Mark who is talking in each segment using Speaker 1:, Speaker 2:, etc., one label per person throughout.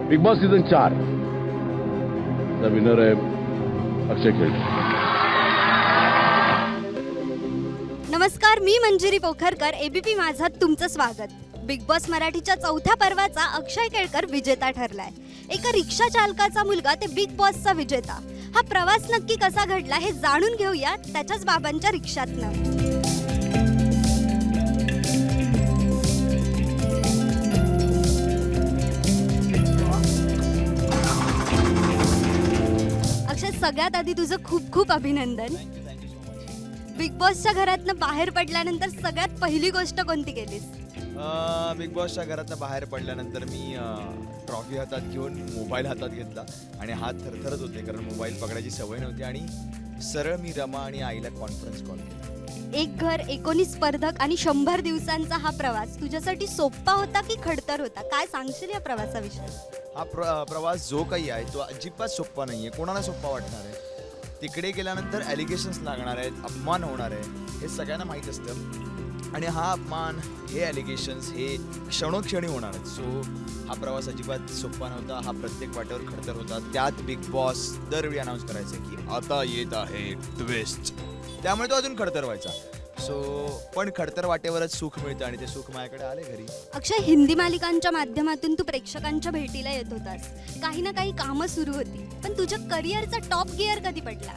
Speaker 1: Big boss season 4 चा winner आहे अक्षय खेळकर.
Speaker 2: नमस्कार, मी मंजिरी पोखरकर. एबीपी माझात तुमचं स्वागत. बिग बॉस मराठीच्या चौथ्या पर्वाचा अक्षय केळकर विजेता ठरलाय. एका रिक्षा चालकाचा मुलगा ते बिग बॉसचा विजेता. हा प्रवास नक्की कसा घडला हे जाणून घेऊया त्याच्याच बाबांच्या रिक्षातनं. अक्षय, सगळ्यात आधी तुझं खूप खूप अभिनंदन. बिग बॉसच्या घरातनं बाहेर पडल्यानंतर सगळ्यात पहिली गोष्ट कोणती केलीस?
Speaker 3: बिग बॉसच्या घरातनं बाहेर पडल्यानंतर मी ट्रॉफी हातात घेऊन मोबाईल हातात घेतला आणि हात थरथरत होते कारण मोबाईल पकडायची सवय नव्हती आणि सरळ मी रमा आणि आईला कॉन्फरन्स कॉल केला.
Speaker 2: एक घर, 19 स्पर्धक आणि 100 दिवसांचा हा प्रवास तुझ्यासाठी सोपा होता की खडतर होता? काय सांगशील या प्रवासाविषयी?
Speaker 3: हा प्रवास जो काही आहे तो अजिबात सोप्पा नाही आहे. कोणाला सोप्पा वाटणार आहे? तिकडे गेल्यानंतर ॲलिगेशन्स लागणार आहेत, अपमान होणार आहे, हे सगळ्यांना माहीत असतं आणि हा अपमान, हे ॲलिगेशन्स हे क्षणोक्षणी होणार आहेत. सो हा प्रवास अजिबात सोप्पा नव्हता. हा प्रत्येक वाटेवर खडतर होता. त्यात बिग बॉस दरवेळी अनाऊन्स करायचे की आता येत आहे ट्विस्ट, त्यामुळे तो अजून खडतर व्हायचा. सो पण खडतर वाटेवरच सुख मिळतं आणि ते सुख माझ्याकडे आले घरी.
Speaker 2: अक्षय, हिंदी मालिकांच्या माध्यमातून तू प्रेक्षकांच्या भेटीला येत होतास. काही ना काही कामं सुरू होती, पण तुझ्या करिअरचा टॉप गिअर कधी पडला?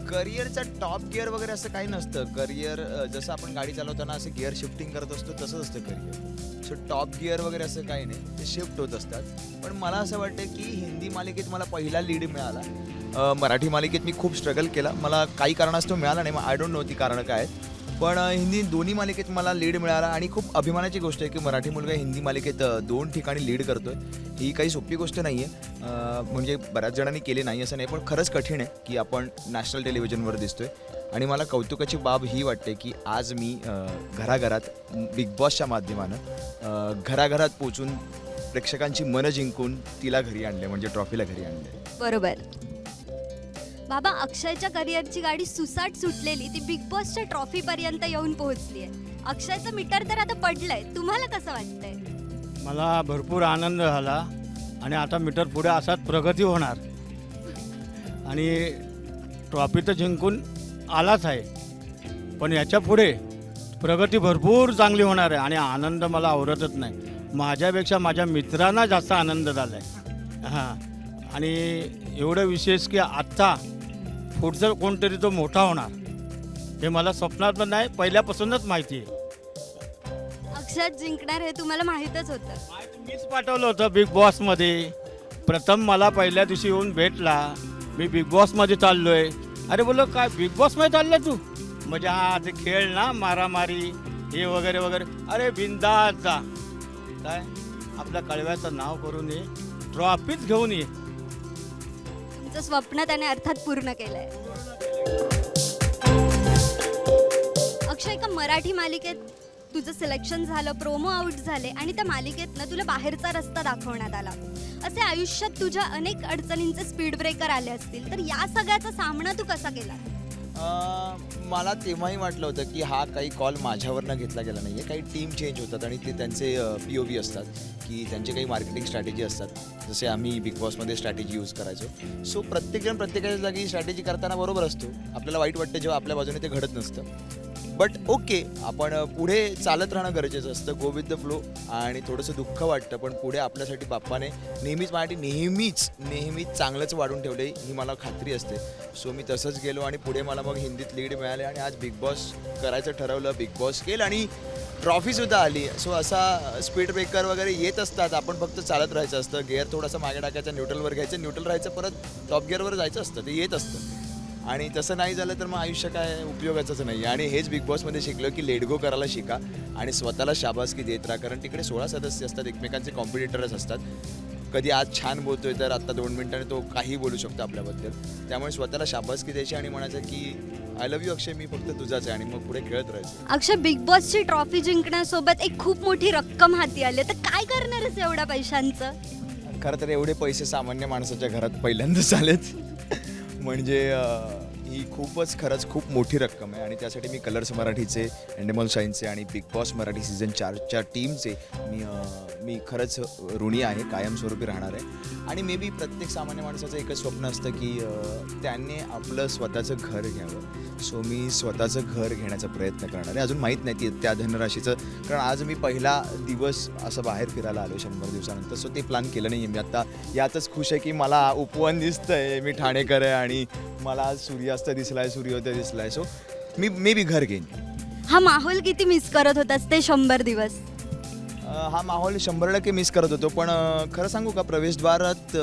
Speaker 3: करिअरचा टॉप गिअर वगैरे असं काही नसतं. करिअर जसं आपण गाडी चालवताना असं गिअर शिफ्टिंग करत असतो तसंच असतं करिअर. सो टॉप गिअर वगैरे असं काही नाही, ते शिफ्ट होत असतात. पण मला असं वाटतं की हिंदी मालिकेत मला पहिला लीड मिळाला. मराठी मालिकेत मी खूप स्ट्रगल केला, मला काही कारणास्तव मिळाला नाही. आय डोंट नो ती कारणं काय आहेत. पण हिंदी दोन्ही मालिकेत मला लीड मिळाला आणि खूप अभिमानाची गोष्ट आहे की मराठी मुलगा हिंदी मालिकेत 2 ठिकाणी लीड करतोय. ही काही सोपी गोष्ट नाही आहे. म्हणजे बऱ्याच जणांनी केली नाही असं नाही, पण खरंच कठीण आहे की आपण नॅशनल टेलिव्हिजनवर दिसतोय. आणि मला कौतुकाची बाब ही वाटते की आज मी घराघरात बिग बॉसच्या माध्यमानं घराघरात पोचून प्रेक्षकांची मनं जिंकून तिला घरी आणले, म्हणजे ट्रॉफीला घरी आणले.
Speaker 2: बरोबर. बाबा, अक्षयच्या करिअरची गाडी सुसाट सुटलेली ती बिग बॉसच्या ट्रॉफी पर्यंत येऊन पोहोचली आहे. अक्षयचं मीटर तर आता पडलंय. तुम्हाला कसं वाटतंय?
Speaker 4: मला भरपूर आनंद झाला आणि आता मीटर पुढे असाच प्रगती होणार आणि ट्रॉफी तर जिंकून आलाच आहे, पण याच्या पुढे प्रगती भरपूर चांगली होणार आहे आणि आनंद मला आवरतच नाही. माझ्यापेक्षा माझ्या मित्रांना जास्त आनंद झाला आहे. हां, आणि एवढं विशेष की आत्ता पुढचं कोणतरी तो मोठा होणार हे मला स्वप्नात पण नाही, पहिल्यापासूनच माहिती आहे.
Speaker 2: अक्षय जिंकणार हे तुम्हाला माहीतच होतं?
Speaker 4: मीच पाठवलं होतं बिग बॉसमध्ये. प्रथम मला पहिल्या दिवशी येऊन भेटला, मी बिग बॉसमध्ये चाललो आहे. अरे बोललो, काय बिग बॉसमध्ये चाललं तू? म्हणजे हा ते खेळ ना, मारामारी हे वगैरे वगैरे. अरे बिंदास जा, काय आपल्या कळव्याचं नाव करून ये, ट्रॉफीच घेऊन ये.
Speaker 2: तुमचं स्वप्न त्याने अर्थात पूर्ण केलंय. अक्षय, एका मराठी मालिकेत तुझं सिलेक्शन झालं, प्रोमो आउट झाले आणि त्या मालिकेतनं तुला बाहेरचा रस्ता दाखवण्यात आला. असे आयुष्यात तुझ्या अनेक अडचणींचे स्पीड ब्रेकर आले असतील, तर या सगळ्याचा सामना तू कसा केला?
Speaker 3: मला तेव्हाही वाटलं होतं की हा काही कॉल माझ्यावरनं घेतला गेला नाही आहे. काही टीम चेंज होतात आणि ते त्यांचे POV असतात की त्यांचे काही मार्केटिंग स्ट्रॅटेजी असतात, जसे आम्ही बिग बॉसमध्ये स्ट्रॅटेजी यूज करायचो. सो प्रत्येकजण प्रत्येकाच्या जागी स्ट्रॅटेजी करताना बरोबर असतो. आपल्याला वाईट वाटतं जेव्हा आपल्या बाजूने ते घडत नसतं. बट ओके, आपण पुढे चालत राहणं गरजेचं असतं, गो विथ द फ्लो. आणि थोडंसं दुःख वाटतं, पण पुढे आपल्यासाठी बाप्पाने नेहमीच नेहमीच चांगलंच वाढून ठेवलं ही मला खात्री असते. सो मी तसंच गेलो आणि पुढे मला मग हिंदीत लीड मिळाले आणि आज बिग बॉस करायचं ठरवलं, बिग बॉस केलं आणि ट्रॉफीसुद्धा आली. सो असा स्पीड ब्रेकर वगैरे येत असतात, आपण फक्त चालत राहायचं असतं. गिअर थोडासा मागे टाकायचा, न्यूट्रलवर घ्यायचं, न्यूट्रल राहायचं, परत टॉप गिअरवर जायचं असतं. ते येत असतं आणि तसं नाही झालं तर मग आयुष्य काय उपयोगाचंच नाही. आणि हेच बिग बॉसमध्ये शिकलो की लेट गो करायला शिका आणि स्वतःला शाबासकी देत राहा, कारण तिकडे 16 सदस्य असतात, एकमेकांचे कॉम्पिटिटरच असतात. कधी आज छान बोलतोय तर आत्ता 2 मिनिटांनी तो काही बोलू शकतो आपल्याबद्दल. त्यामुळे स्वतःला शाबासकी द्यायची आणि म्हणायचं की आय लव्ह यू अक्षय, मी फक्त तुझाच आहे, आणि मग पुढे खेळत राहायचं.
Speaker 2: अक्षय, बिग बॉसची ट्रॉफी जिंकण्यासोबत एक खूप मोठी रक्कम हाती आली, तर काय करणार आहेस एवढ्या पैशांचं?
Speaker 3: खरं तर एवढे पैसे सामान्य माणसाच्या घरात पहिल्यांदाच आलेत. म्हणजे ही खूपच खरंच खूप मोठी रक्कम आहे आणि त्यासाठी मी कलर्स मराठीचे, एंडेमॉल शाईनचे आणि बिग बॉस मराठी सीझन 4च्या टीमचे मी खरंच ऋणी आहे, कायमस्वरूपी राहणार आहे. आणि मे बी प्रत्येक सामान्य माणसाचं एकच स्वप्न असतं की त्याने आपलं स्वतःचं घर घ्यावं. सो मी स्वतःचं घर घेण्याचा प्रयत्न करणार आहे. अजून माहीत नाही त्या धनराशीचं, कारण आज मी पहिला दिवस असं बाहेर फिरायला आलो 100 दिवसानंतर. सो ते प्लॅन केलं नाही आहे मी. आता यातच खुश आहे की मला उपवन दिसतं आहे, मी ठाणेकर आहे आणि मला आज सूर्यास्त दिसला आहे, सूर्योदय दिसला आहे. सो मी मे बी घर घेईन.
Speaker 2: हा माहोल किती मिस करत होतास ते 100 दिवस?
Speaker 3: हा माहोल 100% मिस करत होतो. पण खरं सांगू का, प्रवेशद्वारात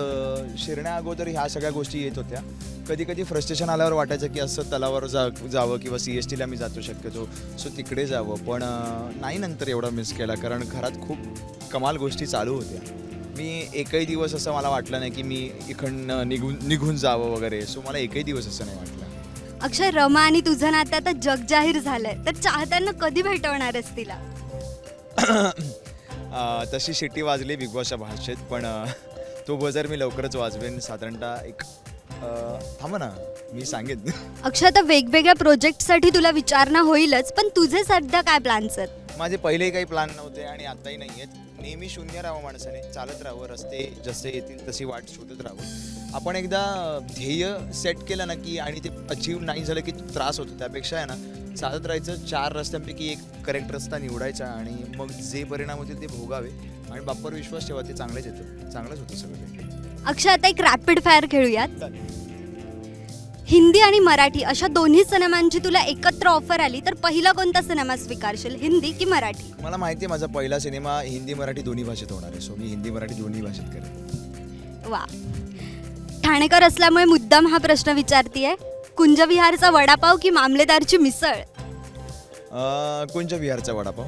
Speaker 3: शिरण्या अगोदर ह्या सगळ्या गोष्टी येत होत्या. कधी कधी फ्रस्ट्रेशन आल्यावर वाटायचं की असं तलावावर जावं किंवा CSTला मी जातो शक्यतो, सो तिकडे जावं. पण नाही नंतर एवढा मिस केला, कारण घरात खूप कमाल गोष्टी चालू होत्या. मी एकही दिवस असं मला वाटलं नाही की मी इकडनं निघून जावं वगैरे. सो मला एकही दिवस असं नाही वाटलं.
Speaker 2: अक्षय, रमा आणि तुझं नातं आता जग जाहीर झालंय, तर चाहत्यांना कधी भेटवणार आहेस तिला?
Speaker 3: तशी शिट्टी वाजली बिग बॉसच्या भाषेत, पण तो बजर मी लवकरच वाजवेन. साधारणतः एक थांबा ना, मी सांगेन.
Speaker 2: अक्षय, आता वेगवेगळ्या प्रोजेक्टसाठी तुला विचारणा होईलच, पण तुझे सध्या काय प्लॅन्स आहेत?
Speaker 3: माझे पहिलेही काही प्लॅन नव्हते आणि आत्ताही नाही आहेत. नेहमी शून्य राहावं माणसाने, चालत राहावं, रस्ते जसे येतील तशी वाट शोधत राहावं. आपण एकदा ध्येय सेट केलं ना की आणि ते अचीव नाही झालं की त्रास होतो. त्यापेक्षा आहे ना, चालत राहायचं, 4 रस्त्यांपैकी एक करेक्ट रस्ता निवडायचा आणि मग जे परिणाम होतील ते भोगावे आणि बाप्पावर विश्वास ठेवा, ते चांगलेच येतं, चांगलंच होतं सगळं.
Speaker 2: अक्षय, आता एक रॅपिड फायर खेळूयात. हिंदी आणि मराठी अशा दोन्ही सिनेमांची तुला एकत्र ऑफर आली तर पहिला कोणता सिनेमा स्वीकारशील, हिंदी की मराठी?
Speaker 3: मला माहिती आहे माझा पहिला सिनेमा हिंदी मराठी दोन्ही भाषेत होणार आहे. सो मी हिंदी मराठी दोन्ही भाषेत करेन.
Speaker 2: वा. ठाणेकर असल्यामुळे मुद्दाम हा प्रश्न विचारतीये, कुंजविहारचा वडापाव की मामलेदारची मिसळ?
Speaker 3: कुंजविहारचा वडापाव.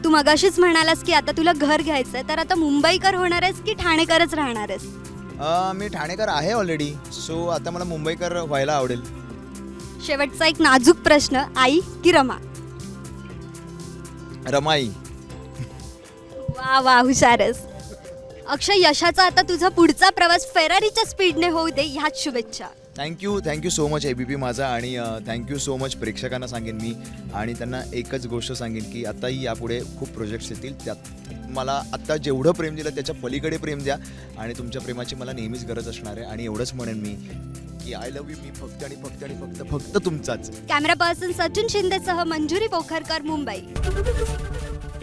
Speaker 2: तू मगाशीच म्हणालास की आता तुला घर घ्यायचंय, तर आता मुंबईकर होणार आहेस की ठाणेकरच राहणार आहेस?
Speaker 3: मी ठाणेकर आहे ऑलरेडी, सो आता मला मुंबईकर व्हायला आवडेल.
Speaker 2: शेवटचा एक नाजूक प्रश्न, आई की रमा?
Speaker 3: रमाई.
Speaker 2: वा वा, हुशार आहेस. अक्षय, यशाचा आता तुझा पुढचा प्रवास फेरारीच्या स्पीडने होऊ दे, ह्याच शुभेच्छा.
Speaker 3: थँक्यू सो मच ABP माझा, आणि थँक्यू सो मच प्रेक्षकांना सांगेन मी. आणि त्यांना एकच गोष्ट सांगेन की आताही यापुढे खूप प्रोजेक्ट्स येतील. त्यात मला आत्ता जेवढं प्रेम दिलं त्याच्या पलीकडे प्रेम द्या आणि तुमच्या प्रेमाची मला नेहमीच गरज असणार आहे. आणि एवढंच म्हणेन मी की आय लव्ह यू. मी फक्त आणि फक्त आणि फक्त तुमचाच.
Speaker 2: कॅमेरा पर्सन सचिन शिंदेसह मंजुरी पोखरकर, मुंबई.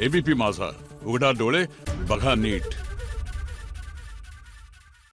Speaker 1: ABP माझा, उघडा डोळे बघा नीट.